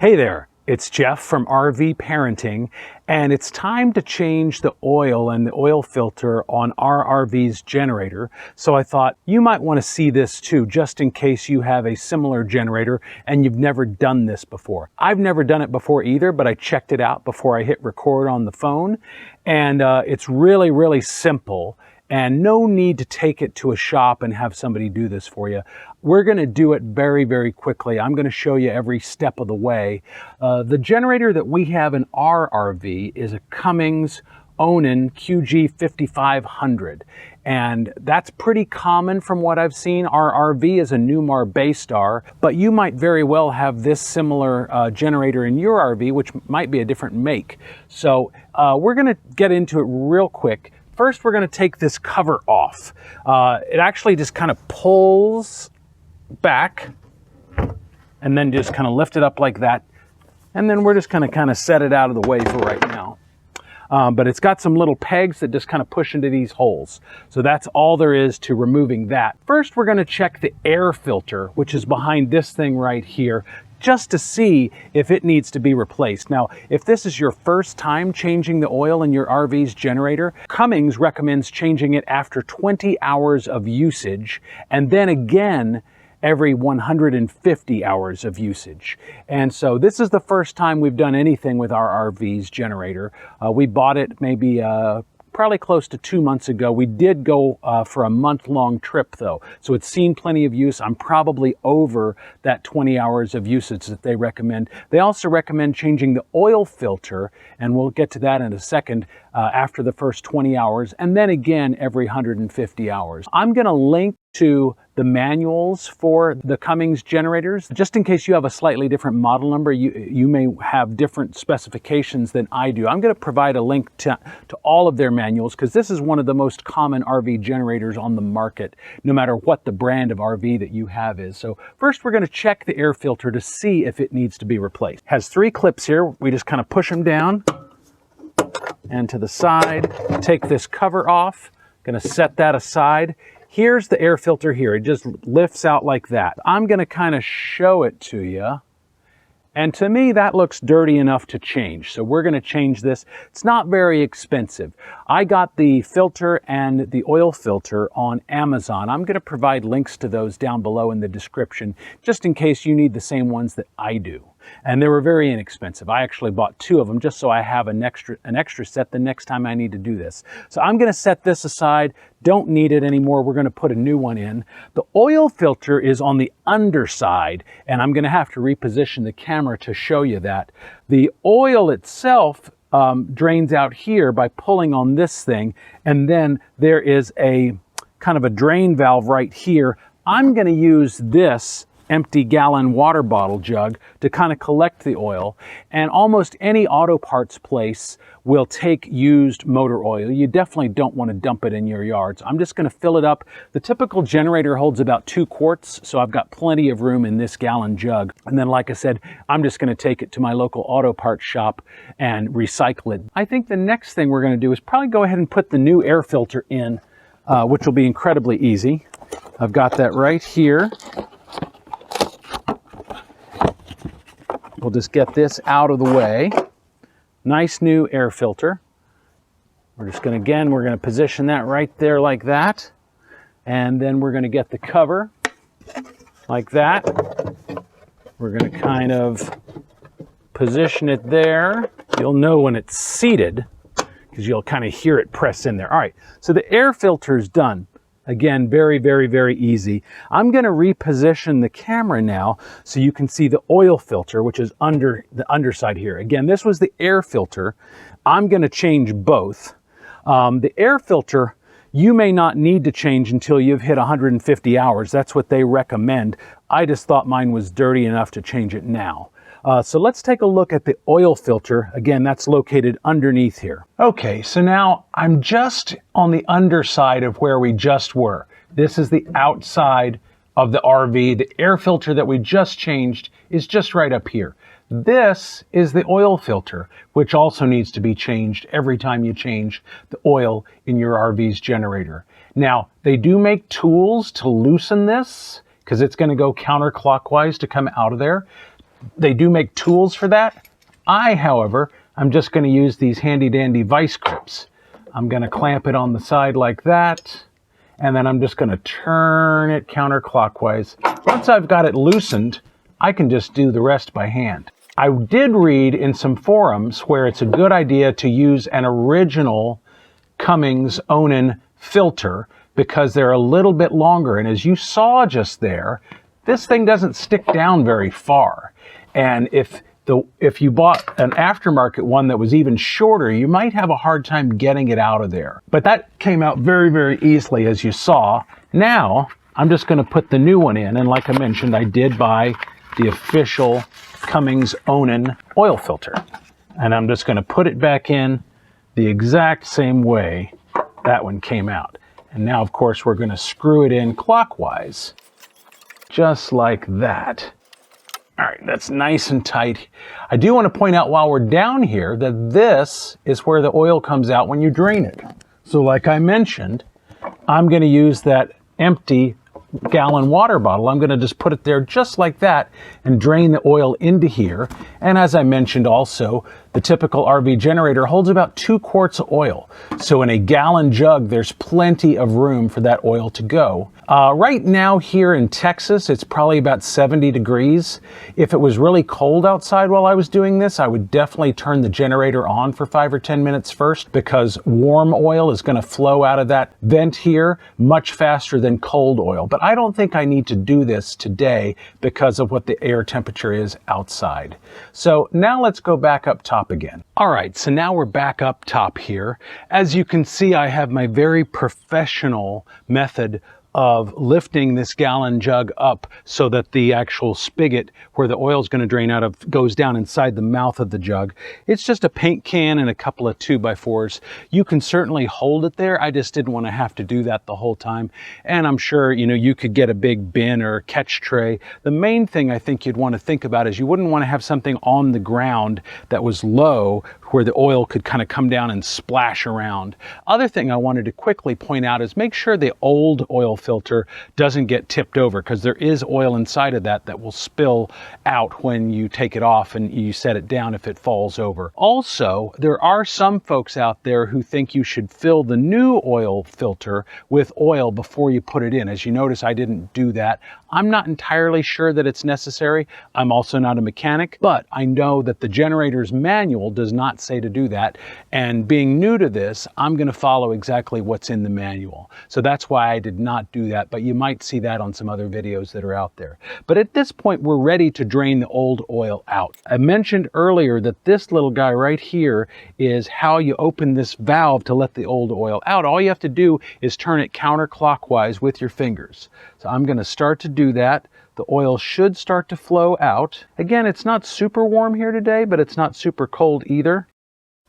Hey there, it's Jeff from RV Parenting, and it's time to change the oil and the oil filter on our RV's generator. So I thought you might want to see this too, just in case you have a similar generator and you've never done this before. I've never done it before either, but I checked it out before I hit record on the phone, and it's really simple. And no need to take it to a shop and have somebody do this for you. We're going to do it very quickly. I'm going to show you every step of the way. The generator that we have in our RV is a Cummings Onan QG5500. And that's pretty common from what I've seen. Our RV is a Newmar Baystar, but you might very well have this similar generator in your RV, which might be a different make. So we're going to get into it real quick. First, we're going to take this cover off. It actually just kind of pulls back and then just kind of lift it up like that. And then we're just going to kind of set it out of the way for right now. But it's got some little pegs that just kind of push into these holes. So that's all there is to removing that. First, we're going to check the air filter, which is behind this thing right here, just to see if it needs to be replaced. Now, if this is your first time changing the oil in your RV's generator, Cummings recommends changing it after 20 hours of usage, and then again every 150 hours of usage. And so this is the first time we've done anything with our RV's generator. We bought it maybe probably close to 2 months ago. We did go for a month-long trip though, so it's seen plenty of use. I'm probably over that 20 hours of usage that they recommend. They also recommend changing the oil filter, and we'll get to that in a second, after the first 20 hours, and then again every 150 hours. I'm going to link to the manuals for the Cummings generators. Just in case you have a slightly different model number, you may have different specifications than I do. I'm going to provide a link to all of their manuals, because this is one of the most common RV generators on the market, no matter what the brand of RV that you have is. So first we're going to check the air filter to see if it needs to be replaced. It has 3 clips here. We just kind of push them down and to the side. Take this cover off. Going to set that aside. Here's the air filter here. It just lifts out like that. I'm going to kind of show it to you. And to me, that looks dirty enough to change. So we're going to change this. It's not very expensive. I got the filter and the oil filter on Amazon. I'm going to provide links to those down below in the description, just in case you need the same ones that I do. And they were very inexpensive. I actually bought 2 of them just so I have an extra set the next time I need to do this. So I'm going to set this aside. Don't need it anymore. We're going to put a new one in. The oil filter is on the underside, and I'm going to have to reposition the camera to show you that. The oil itself drains out here by pulling on this thing, and then there is a kind of a drain valve right here. I'm going to use this empty gallon water bottle jug to kind of collect the oil, and almost any auto parts place will take used motor oil. You definitely don't want to dump it in your yards. I'm just going to fill it up. The typical generator holds about 2 quarts, so I've got plenty of room in this gallon jug. And then, like I said, I'm just going to take it to my local auto parts shop and recycle it. I think the next thing we're going to do is probably go ahead and put the new air filter in, which will be incredibly easy. I've got that right here. We'll just get this out of the way. Nice new air filter. We're just going to, we're going to position that right there like that. And then we're going to get the cover like that. We're going to kind of position it there. You'll know when it's seated because you'll kind of hear it press in there. All right, so the air filter is done. Again, very easy. I'm going to reposition the camera now so you can see the oil filter, which is under the underside here. Again, this was the air filter. I'm going to change both. The air filter, you may not need to change until you've hit 150 hours. That's what they recommend. I just thought mine was dirty enough to change it now. So let's take a look at the oil filter. Again, that's located underneath here. Okay, so now I'm just on the underside of where we just were. This is the outside of the RV. The air filter that we just changed is just right up here. This is the oil filter, which also needs to be changed every time you change the oil in your RV's generator. Now, they do make tools to loosen this because it's going to go counterclockwise to come out of there. They do make tools for that. However, I'm just going to use these handy dandy vice grips. I'm going to clamp it on the side like that, and then I'm just going to turn it counterclockwise. Once I've got it loosened, I can just do the rest by hand. I did read in some forums where it's a good idea to use an original Cummings Onan filter because they're a little bit longer. And as you saw just there, this thing doesn't stick down very far. And if you bought an aftermarket one that was even shorter, you might have a hard time getting it out of there. But that came out very, very easily, as you saw. Now, I'm just going to put the new one in. And like I mentioned, I did buy the official Cummings Onan oil filter. And I'm just going to put it back in the exact same way that one came out. And now, of course, we're going to screw it in clockwise, just like that. All right, that's nice and tight. I do want to point out while we're down here that this is where the oil comes out when you drain it. So like I mentioned, I'm going to use that empty gallon water bottle. I'm going to just put it there just like that and drain the oil into here. And as I mentioned also, the typical RV generator holds about 2 quarts of oil. So in a gallon jug, there's plenty of room for that oil to go. Right now here in Texas, it's probably about 70 degrees. If it was really cold outside while I was doing this, I would definitely turn the generator on for 5 or 10 minutes first, because warm oil is going to flow out of that vent here much faster than cold oil. But I don't think I need to do this today because of what the air temperature is outside. So now let's go back up top again. All right, so now we're back up top here. As you can see, I have my very professional method of lifting this gallon jug up so that the actual spigot where the oil is going to drain out of goes down inside the mouth of the jug. It's just a paint can and a couple of 2x4s. You can certainly hold it there. I just didn't want to have to do that the whole time. And I'm sure, you know, you could get a big bin or catch tray. The main thing I think you'd want to think about is you wouldn't want to have something on the ground that was low where the oil could kind of come down and splash around. Other thing I wanted to quickly point out is make sure the old oil filter doesn't get tipped over, because there is oil inside of that that will spill out when you take it off and you set it down if it falls over. Also, there are some folks out there who think you should fill the new oil filter with oil before you put it in. As you notice, I didn't do that. I'm not entirely sure that it's necessary. I'm also not a mechanic, but I know that the generator's manual does not say to do that. And being new to this, I'm going to follow exactly what's in the manual. So that's why I did not do that, but you might see that on some other videos that are out there. But at this point, we're ready to drain the old oil out. I mentioned earlier that this little guy right here is how you open this valve to let the old oil out. All you have to do is turn it counterclockwise with your fingers. So I'm going to start to do that. The oil should start to flow out. Again, it's not super warm here today, but it's not super cold either.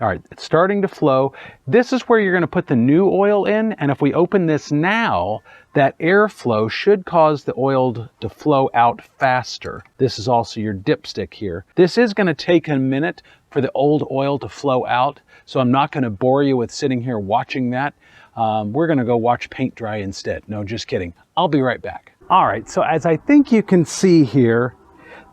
All right, it's starting to flow. This is where you're going to put the new oil in, and if we open this now, that airflow should cause the oil to flow out faster. This is also your dipstick here. This is going to take a minute for the old oil to flow out, so I'm not going to bore you with sitting here watching that. We're going to go watch paint dry instead. No, just kidding. I'll be right back. All right, so as I think you can see here,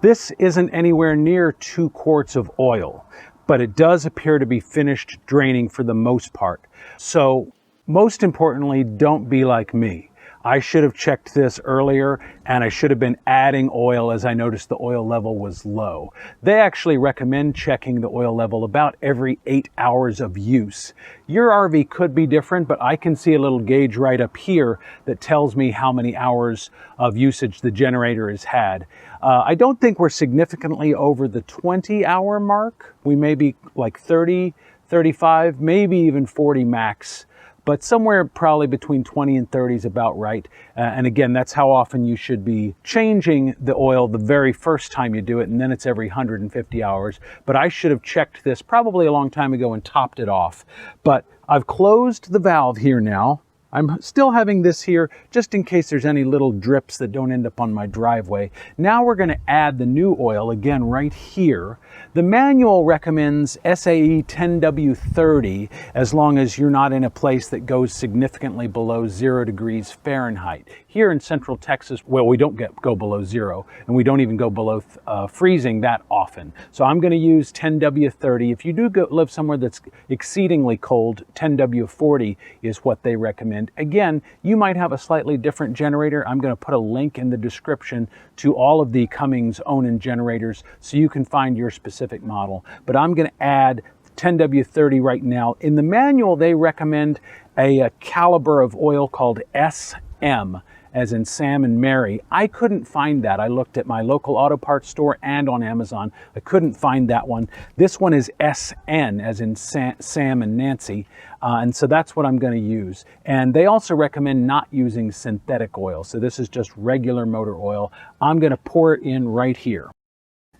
this isn't anywhere near 2 quarts of oil, but it does appear to be finished draining for the most part. So most importantly, don't be like me. I should have checked this earlier, and I should have been adding oil as I noticed the oil level was low. They actually recommend checking the oil level about every 8 hours of use. Your RV could be different, but I can see a little gauge right up here that tells me how many hours of usage the generator has had. I don't think we're significantly over the 20-hour mark. We may be like 30, 35, maybe even 40 max. But somewhere probably between 20 and 30 is about right. And again, that's how often you should be changing the oil the very first time you do it, and then it's every 150 hours. But I should have checked this probably a long time ago and topped it off. But I've closed the valve here now, I'm still having this here just in case there's any little drips that don't end up on my driveway. Now we're going to add the new oil again right here. The manual recommends SAE 10W30 as long as you're not in a place that goes significantly below 0 degrees Fahrenheit. Here in Central Texas, well, we don't go below 0, and we don't even go below freezing that often. So I'm going to use 10W30. If you do live somewhere that's exceedingly cold, 10W40 is what they recommend. Again, you might have a slightly different generator. I'm going to put a link in the description to all of the Cummings Onan generators so you can find your specific model. But I'm going to add 10W30 right now. In the manual, they recommend a caliber of oil called SM, as in Sam and Mary. I couldn't find that. I looked at my local auto parts store and on Amazon. I couldn't find that one. This one is SN, as in Sam and Nancy. And so that's what I'm going to use. And they also recommend not using synthetic oil. So this is just regular motor oil. I'm going to pour it in right here.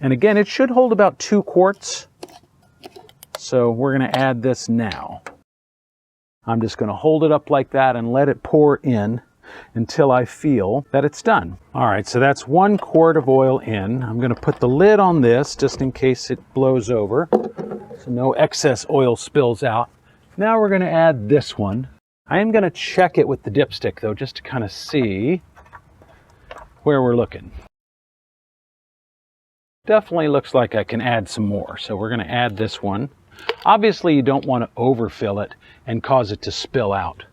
And again, it should hold about 2 quarts. So we're going to add this now. I'm just going to hold it up like that and let it pour in until I feel that it's done. All right, so that's 1 quart of oil in. I'm going to put the lid on this just in case it blows over so no excess oil spills out. Now we're going to add this one. I am going to check it with the dipstick though, just to kind of see where we're looking. Definitely looks like I can add some more, so we're going to add this one. Obviously you don't want to overfill it and cause it to spill out.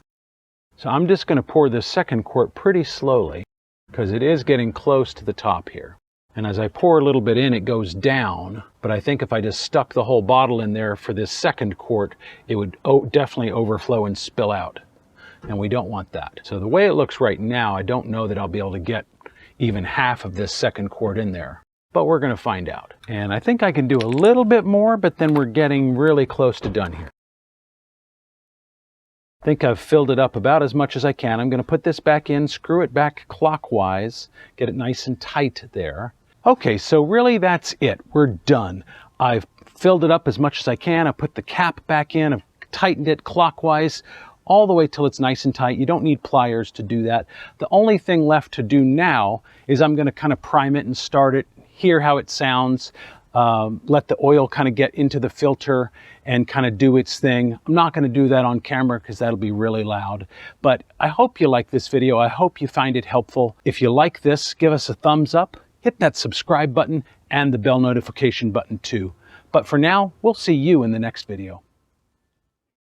So I'm just going to pour this 2nd quart pretty slowly because it is getting close to the top here. And as I pour a little bit in, it goes down. But I think if I just stuck the whole bottle in there for this 2nd quart, it would definitely overflow and spill out. And we don't want that. So the way it looks right now, I don't know that I'll be able to get even half of this 2nd quart in there. But we're going to find out. And I think I can do a little bit more, but then we're getting really close to done here. I think I've filled it up about as much as I can. I'm going to put this back in, screw it back clockwise, get it nice and tight there. Okay, so really that's it. We're done. I've filled it up as much as I can. I put the cap back in. I've tightened it clockwise all the way till it's nice and tight. You don't need pliers to do that. The only thing left to do now is I'm going to kind of prime it and start it, hear how it sounds. Let the oil kind of get into the filter and kind of do its thing. I'm not going to do that on camera because that'll be really loud. But I hope you like this video. I hope you find it helpful. If you like this, give us a thumbs up, hit that subscribe button and the bell notification button too. But for now, we'll see you in the next video.